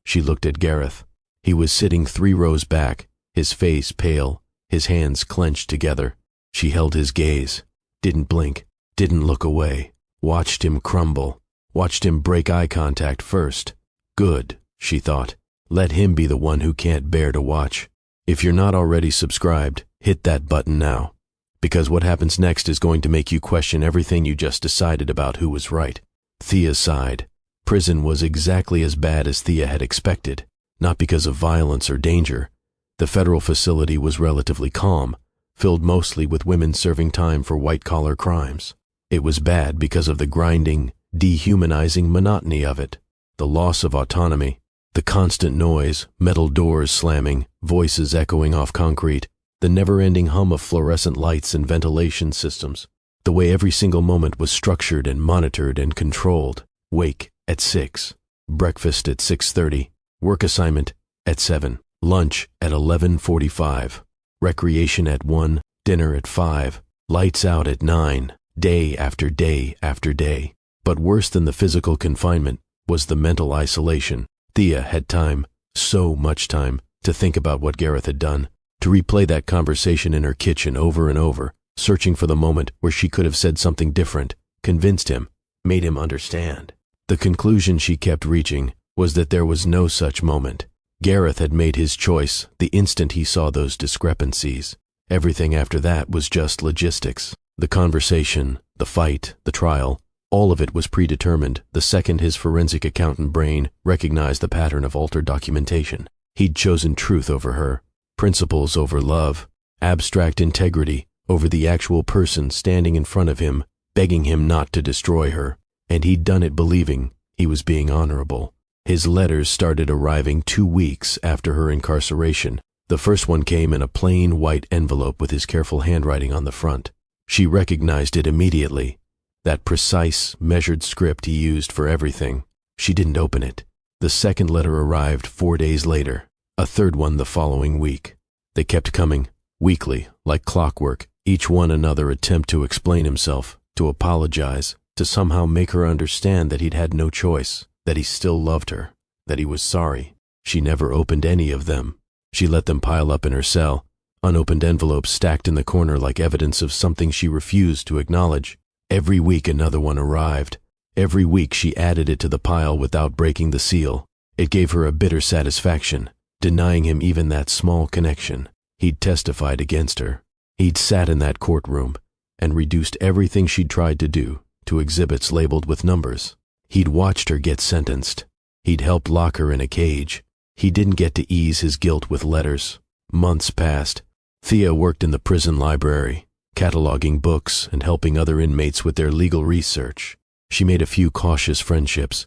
she looked at Gareth. He was sitting 3 rows back, his face pale, his hands clenched together. She held his gaze, didn't blink, didn't look away, watched him crumble, watched him break eye contact first. Good, she thought. Let him be the one who can't bear to watch. If you're not already subscribed, hit that button now, because what happens next is going to make you question everything you just decided about who was right. Thea sighed. Prison was exactly as bad as Thea had expected, not because of violence or danger. The federal facility was relatively calm, filled mostly with women serving time for white-collar crimes. It was bad because of the grinding, dehumanizing monotony of it, the loss of autonomy, the constant noise, metal doors slamming, voices echoing off concrete, the never-ending hum of fluorescent lights and ventilation systems, the way every single moment was structured and monitored and controlled. Wake at 6, breakfast at 6:30, work assignment at 7, lunch at 11:45, recreation at 1, dinner at 5, lights out at 9, day after day after day. But worse than the physical confinement was the mental isolation. Thea had time, so much time, to think about what Gareth had done, to replay that conversation in her kitchen over and over, searching for the moment where she could have said something different, convinced him, made him understand. The conclusion she kept reaching was that there was no such moment. Gareth had made his choice the instant he saw those discrepancies. Everything after that was just logistics. The conversation, the fight, the trial, all of it was predetermined the second his forensic accountant brain recognized the pattern of altered documentation. He'd chosen truth over her, principles over love, abstract integrity over the actual person standing in front of him, begging him not to destroy her. And he'd done it believing he was being honorable. His letters started arriving 2 weeks after her incarceration. The first one came in a plain white envelope with his careful handwriting on the front. She recognized it immediately, that precise, measured script he used for everything. She didn't open it. The second letter arrived 4 days later, a third one the following week. They kept coming, weekly, like clockwork, each one another attempt to explain himself, to apologize, to somehow make her understand that he'd had no choice, that he still loved her, that he was sorry. She never opened any of them. She let them pile up in her cell, unopened envelopes stacked in the corner like evidence of something she refused to acknowledge. Every week another one arrived. Every week she added it to the pile without breaking the seal. It gave her a bitter satisfaction, denying him even that small connection. He'd testified against her. He'd sat in that courtroom and reduced everything she'd tried to do to exhibits labeled with numbers. He'd watched her get sentenced. He'd helped lock her in a cage. He didn't get to ease his guilt with letters. Months passed. Thea worked in the prison library, cataloging books and helping other inmates with their legal research. She made a few cautious friendships,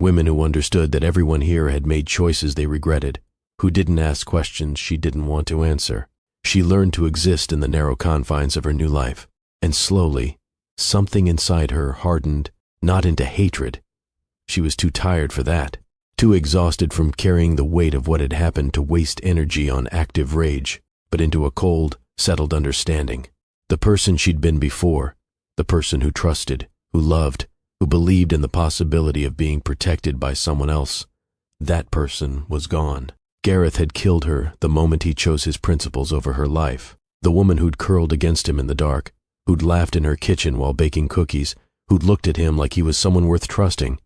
women who understood that everyone here had made choices they regretted, who didn't ask questions she didn't want to answer. She learned to exist in the narrow confines of her new life, and slowly, something inside her hardened, not into hatred. She was too tired for that, too exhausted from carrying the weight of what had happened to waste energy on active rage, but into a cold, settled understanding. The person she'd been before, the person who trusted, who loved, who believed in the possibility of being protected by someone else, that person was gone. Gareth had killed her the moment he chose his principles over her life. The woman who'd curled against him in the dark, who'd laughed in her kitchen while baking cookies, who'd looked at him like he was someone worth trusting.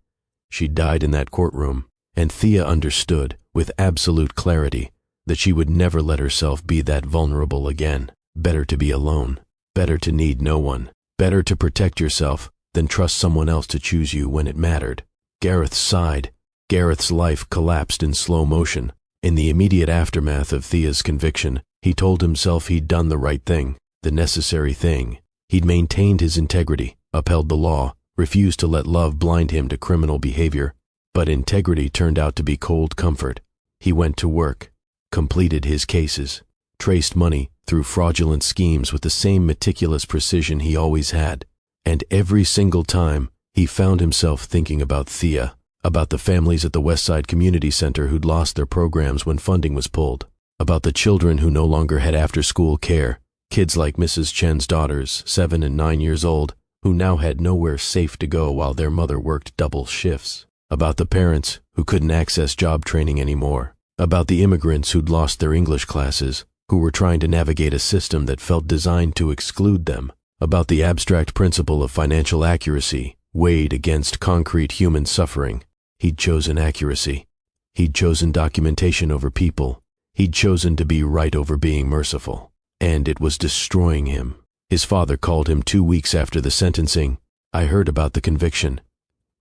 She died in that courtroom, and Thea understood, with absolute clarity, that she would never let herself be that vulnerable again. Better to be alone. Better to need no one. Better to protect yourself than trust someone else to choose you when it mattered. Gareth sighed. Gareth's life collapsed in slow motion. In the immediate aftermath of Thea's conviction, he told himself he'd done the right thing, the necessary thing. He'd maintained his integrity, upheld the law, refused to let love blind him to criminal behavior. But integrity turned out to be cold comfort. He went to work, completed his cases, traced money through fraudulent schemes with the same meticulous precision he always had. And every single time, he found himself thinking about Thea, about the families at the Westside Community Center who'd lost their programs when funding was pulled, about the children who no longer had after-school care, kids like Mrs. Chen's daughters, 7 and 9 years old, who now had nowhere safe to go while their mother worked double shifts, about the parents who couldn't access job training anymore, about the immigrants who'd lost their English classes, who were trying to navigate a system that felt designed to exclude them, about the abstract principle of financial accuracy weighed against concrete human suffering. He'd chosen accuracy. He'd chosen documentation over people. He'd chosen to be right over being merciful. And it was destroying him. His father called him 2 weeks after the sentencing. "I heard about the conviction.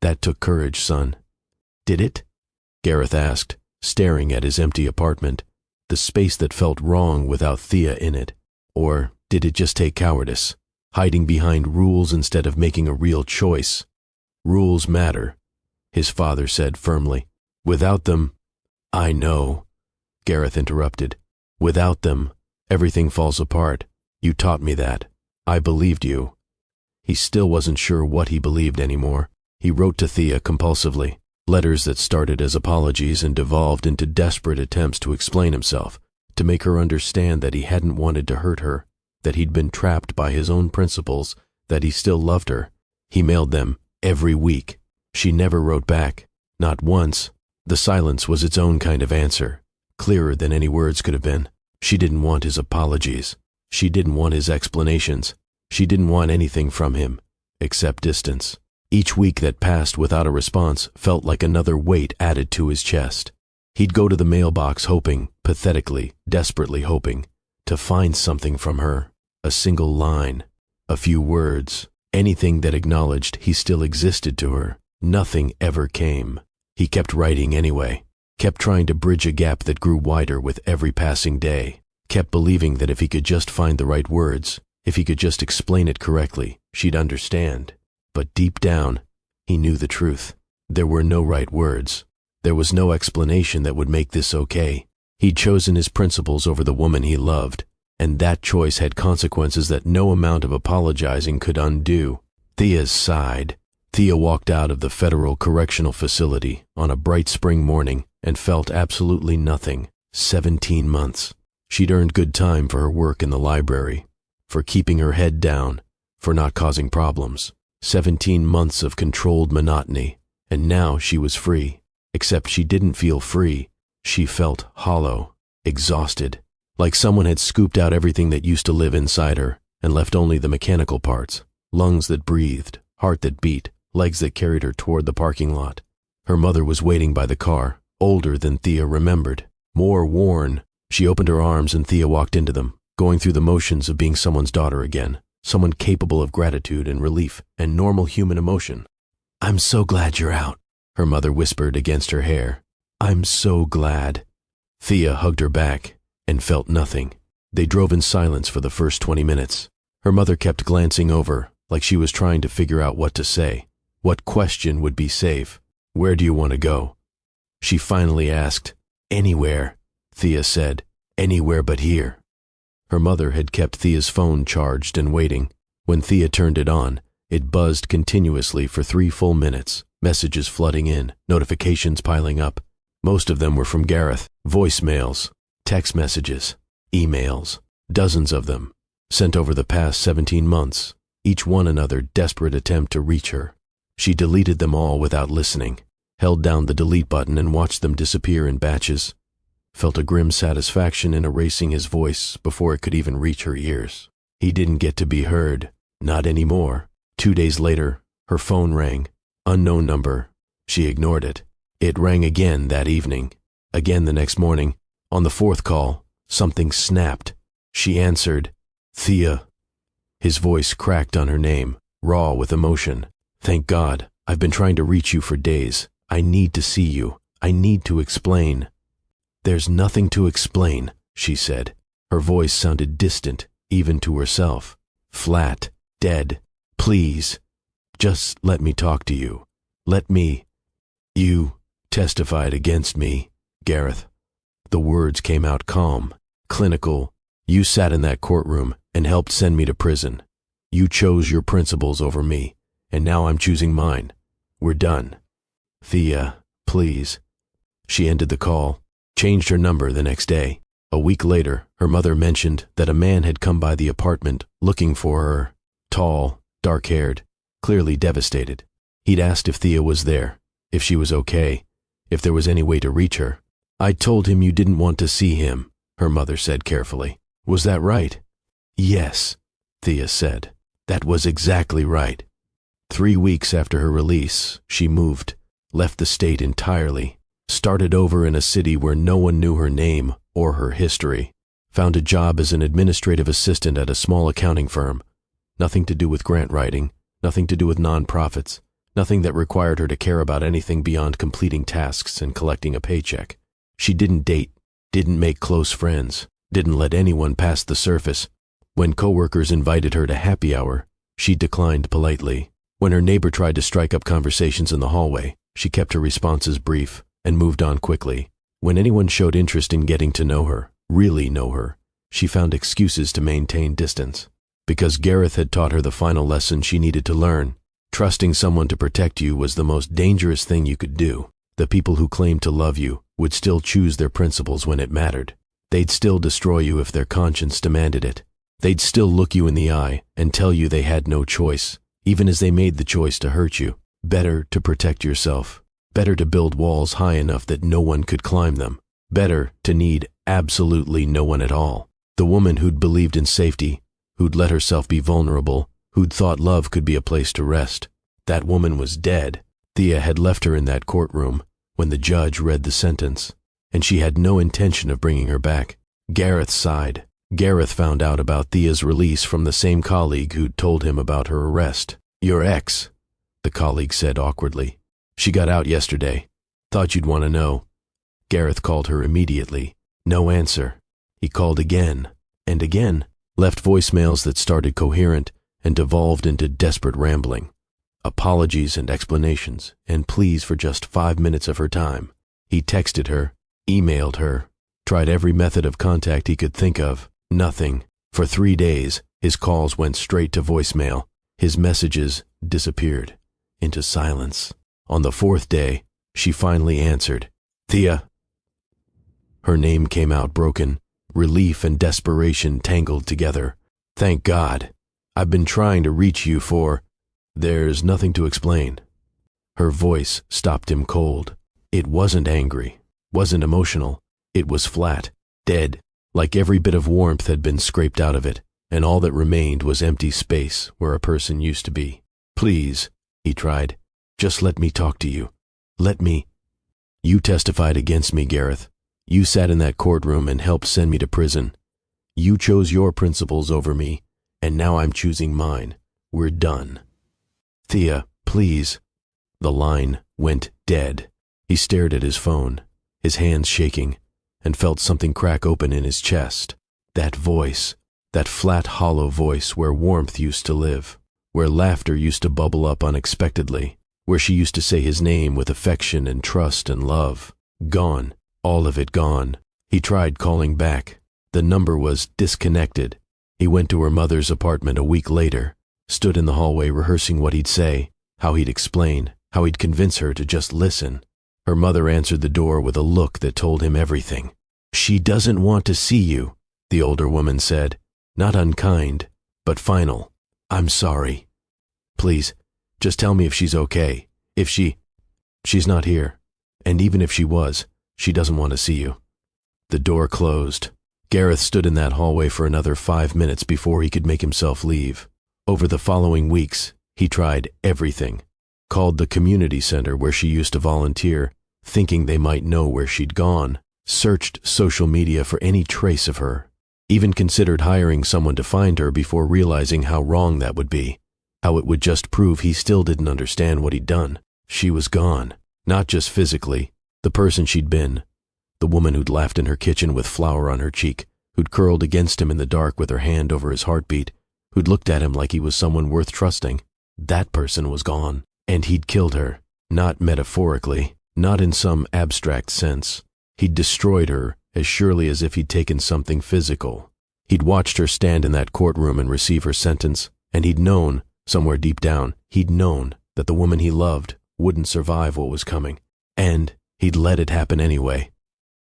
That took courage, son." "Did it?" Gareth asked, staring at his empty apartment, the space that felt wrong without Thea in it. "Or did it just take cowardice? Hiding behind rules instead of making a real choice?" "Rules matter," his father said firmly. "Without them—" "I know," Gareth interrupted. "Without them, everything falls apart. You taught me that. I believed you." He still wasn't sure what he believed anymore. He wrote to Thea compulsively, letters that started as apologies and devolved into desperate attempts to explain himself, to make her understand that he hadn't wanted to hurt her, that he'd been trapped by his own principles, that he still loved her. He mailed them every week. She never wrote back, not once. The silence was its own kind of answer, clearer than any words could have been. She didn't want his apologies. She didn't want his explanations. She didn't want anything from him, except distance. Each week that passed without a response felt like another weight added to his chest. He'd go to the mailbox hoping, pathetically, desperately hoping, to find something from her, a single line, a few words, anything that acknowledged he still existed to her. Nothing ever came. He kept writing anyway, kept trying to bridge a gap that grew wider with every passing day, kept believing that if he could just find the right words, if he could just explain it correctly, she'd understand. But deep down, he knew the truth. There were no right words. There was no explanation that would make this okay. He'd chosen his principles over the woman he loved, and that choice had consequences that no amount of apologizing could undo. Thea sighed. Thea walked out of the Federal Correctional Facility on a bright spring morning and felt absolutely nothing. 17 months. She'd earned good time for her work in the library, for keeping her head down, for not causing problems. 17 months of controlled monotony, and now she was free. Except she didn't feel free. She felt hollow, exhausted, like someone had scooped out everything that used to live inside her and left only the mechanical parts, lungs that breathed, heart that beat, legs that carried her toward the parking lot. Her mother was waiting by the car, older than Thea remembered, more worn. She opened her arms and Thea walked into them, going through the motions of being someone's daughter again, someone capable of gratitude and relief and normal human emotion. "I'm so glad you're out," her mother whispered against her hair. "I'm so glad." Thea hugged her back and felt nothing. They drove in silence for the first 20 minutes. Her mother kept glancing over, like she was trying to figure out what to say. What question would be safe? "Where do you want to go?" She finally asked. "Anywhere," Thea said. "Anywhere but here." Her mother had kept Thea's phone charged and waiting. When Thea turned it on, it buzzed continuously for 3 full minutes, messages flooding in, notifications piling up. Most of them were from Gareth, voicemails, text messages, emails, dozens of them, sent over the past 17 months, each one another desperate attempt to reach her. She deleted them all without listening, held down the delete button and watched them disappear in batches, felt a grim satisfaction in erasing his voice before it could even reach her ears. He didn't get to be heard, not anymore. 2 days later, her phone rang. Unknown number. She ignored it. It rang again that evening, again the next morning. On the 4th call, something snapped. She answered. "Thea." His voice cracked on her name, raw with emotion. "Thank God. I've been trying to reach you for days. I need to see you. I need to explain." "There's nothing to explain," she said. Her voice sounded distant, even to herself. Flat, dead. "Please, just let me talk to you. Let me." "You testified against me, Gareth." The words came out calm, clinical. "You sat in that courtroom and helped send me to prison. You chose your principles over me, and now I'm choosing mine. We're done. Thea, please." She ended the call, changed her number the next day. A week later, her mother mentioned that a man had come by the apartment looking for her. Tall, dark-haired, clearly devastated. He'd asked if Thea was there, if she was okay, if there was any way to reach her. "I told him you didn't want to see him," her mother said carefully. "Was that right?" "Yes," Thea said. "That was exactly right." 3 weeks after her release, she moved, left the state entirely, started over in a city where no one knew her name or her history, found a job as an administrative assistant at a small accounting firm. Nothing to do with grant writing, nothing to do with nonprofits, nothing that required her to care about anything beyond completing tasks and collecting a paycheck. She didn't date, didn't make close friends, didn't let anyone past the surface. When coworkers invited her to happy hour, she declined politely. When her neighbor tried to strike up conversations in the hallway, she kept her responses brief and moved on quickly. When anyone showed interest in getting to know her, really know her, she found excuses to maintain distance. Because Gareth had taught her the final lesson she needed to learn. Trusting someone to protect you was the most dangerous thing you could do. The people who claimed to love you would still choose their principles when it mattered. They'd still destroy you if their conscience demanded it. They'd still look you in the eye and tell you they had no choice, even as they made the choice to hurt you. Better to protect yourself. Better to build walls high enough that no one could climb them. Better to need absolutely no one at all. The woman who'd believed in safety, who'd let herself be vulnerable, who'd thought love could be a place to rest. That woman was dead. Thea had left her in that courtroom when the judge read the sentence, and she had no intention of bringing her back. Gareth sighed. Gareth found out about Thea's release from the same colleague who'd told him about her arrest. "Your ex," the colleague said awkwardly. "She got out yesterday. Thought you'd want to know." Gareth called her immediately. No answer. He called again and again, left voicemails that started coherent and devolved into desperate rambling. Apologies and explanations, and pleas for just 5 minutes of her time. He texted her, emailed her, tried every method of contact he could think of. Nothing. For 3 days, his calls went straight to voicemail. His messages disappeared into silence. On the 4th day, she finally answered. "Thea." Her name came out broken, relief and desperation tangled together. "Thank God. I've been trying to reach you for..." "There's nothing to explain." Her voice stopped him cold. It wasn't angry. wasn't emotional. It was flat, dead, like every bit of warmth had been scraped out of it, and all that remained was empty space where a person used to be. "Please," he tried, "just let me talk to you. Let me." "You testified against me, Gareth. You sat in that courtroom and helped send me to prison. You chose your principles over me, and now I'm choosing mine. We're done." "Thea, please." The line went dead. He stared at his phone, his hands shaking, and felt something crack open in his chest. That voice, that flat, hollow voice where warmth used to live, where laughter used to bubble up unexpectedly, where she used to say his name with affection and trust and love. Gone, all of it gone. He tried calling back. The number was disconnected. He went to her mother's apartment a week later, stood in the hallway rehearsing what he'd say, how he'd explain, how he'd convince her to just listen. Her mother answered the door with a look that told him everything. "She doesn't want to see you," the older woman said, not unkind, but final. "I'm sorry. Please, just tell me if she's okay. If she's not here. And even if she was, she doesn't want to see you." The door closed. Gareth stood in that hallway for another 5 minutes before he could make himself leave. Over the following weeks, he tried everything. Called the community center where she used to volunteer, thinking they might know where she'd gone. Searched social media for any trace of her. Even considered hiring someone to find her before realizing how wrong that would be. How it would just prove he still didn't understand what he'd done. She was gone. Not just physically. The person she'd been. The woman who'd laughed in her kitchen with flour on her cheek, who'd curled against him in the dark with her hand over his heartbeat, who'd looked at him like he was someone worth trusting. That person was gone. And he'd killed her. Not metaphorically. Not in some abstract sense. He'd destroyed her as surely as if he'd taken something physical. He'd watched her stand in that courtroom and receive her sentence, and he'd known, somewhere deep down, he'd known that the woman he loved wouldn't survive what was coming. And he'd let it happen anyway.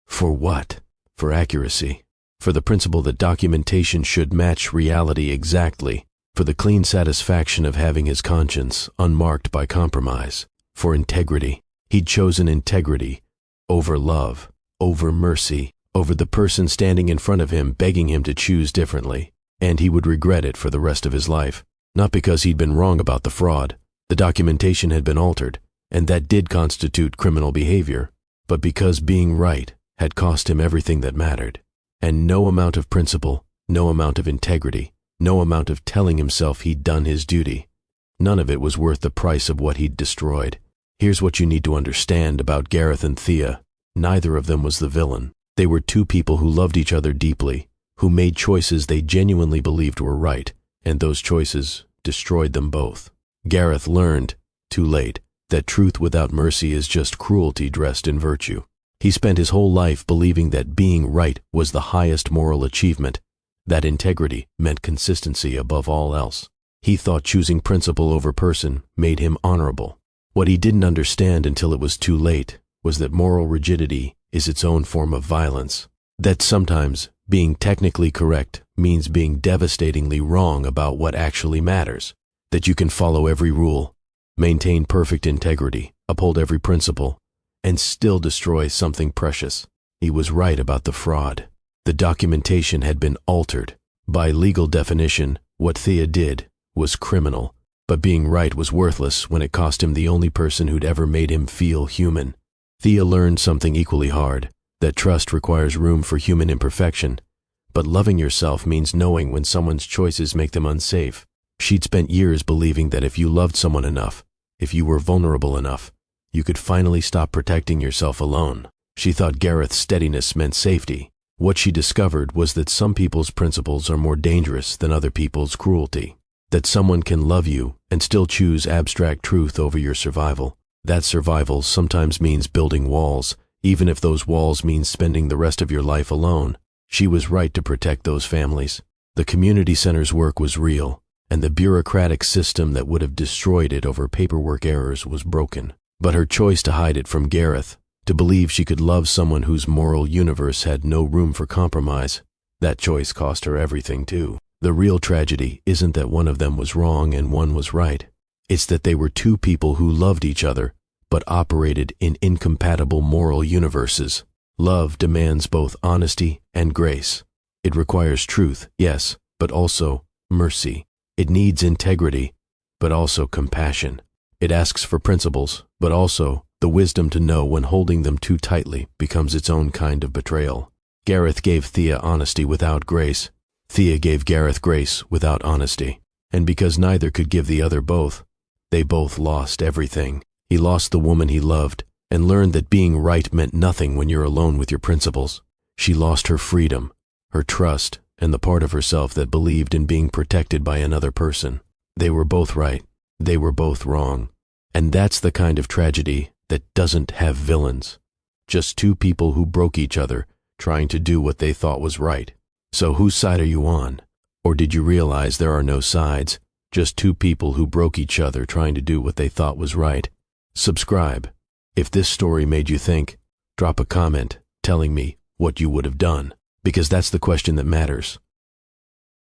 For what? For accuracy. For the principle that documentation should match reality exactly. For the clean satisfaction of having his conscience unmarked by compromise. For integrity. He'd chosen integrity over love, over mercy, over the person standing in front of him begging him to choose differently. And he would regret it for the rest of his life. Not because he'd been wrong about the fraud. The documentation had been altered, and that did constitute criminal behavior. But because being right had cost him everything that mattered. And no amount of principle, no amount of integrity, no amount of telling himself he'd done his duty. None of it was worth the price of what he'd destroyed. Here's what you need to understand about Gareth and Thea. Neither of them was the villain. They were two people who loved each other deeply, who made choices they genuinely believed were right, and those choices destroyed them both. Gareth learned, too late, that truth without mercy is just cruelty dressed in virtue. He spent his whole life believing that being right was the highest moral achievement, that integrity meant consistency above all else. He thought choosing principle over person made him honorable. What he didn't understand until it was too late was that moral rigidity is its own form of violence. That sometimes being technically correct means being devastatingly wrong about what actually matters. That you can follow every rule, maintain perfect integrity, uphold every principle, and still destroy something precious. He was right about the fraud. The documentation had been altered. By legal definition, what Thea did was criminal, but being right was worthless when it cost him the only person who'd ever made him feel human. Thea learned something equally hard, that trust requires room for human imperfection, but loving yourself means knowing when someone's choices make them unsafe. She'd spent years believing that if you loved someone enough, if you were vulnerable enough, you could finally stop protecting yourself alone. She thought Gareth's steadiness meant safety. What she discovered was that some people's principles are more dangerous than other people's cruelty. That someone can love you and still choose abstract truth over your survival. That survival sometimes means building walls, even if those walls mean spending the rest of your life alone. She was right to protect those families. The community center's work was real, and the bureaucratic system that would have destroyed it over paperwork errors was broken. But her choice to hide it from Gareth, to believe she could love someone whose moral universe had no room for compromise, that choice cost her everything too. The real tragedy isn't that one of them was wrong and one was right. It's that they were two people who loved each other, but operated in incompatible moral universes. Love demands both honesty and grace. It requires truth, yes, but also mercy. It needs integrity, but also compassion. It asks for principles, but also the wisdom to know when holding them too tightly becomes its own kind of betrayal. Gareth gave Thea honesty without grace. Thea gave Gareth grace without honesty. And because neither could give the other both, they both lost everything. He lost the woman he loved and learned that being right meant nothing when you're alone with your principles. She lost her freedom, her trust, and the part of herself that believed in being protected by another person. They were both right. They were both wrong. And that's the kind of tragedy that doesn't have villains. Just two people who broke each other trying to do what they thought was right. So whose side are you on? Or did you realize there are no sides, just two people who broke each other trying to do what they thought was right? Subscribe. If this story made you think, drop a comment telling me what you would have done, because that's the question that matters.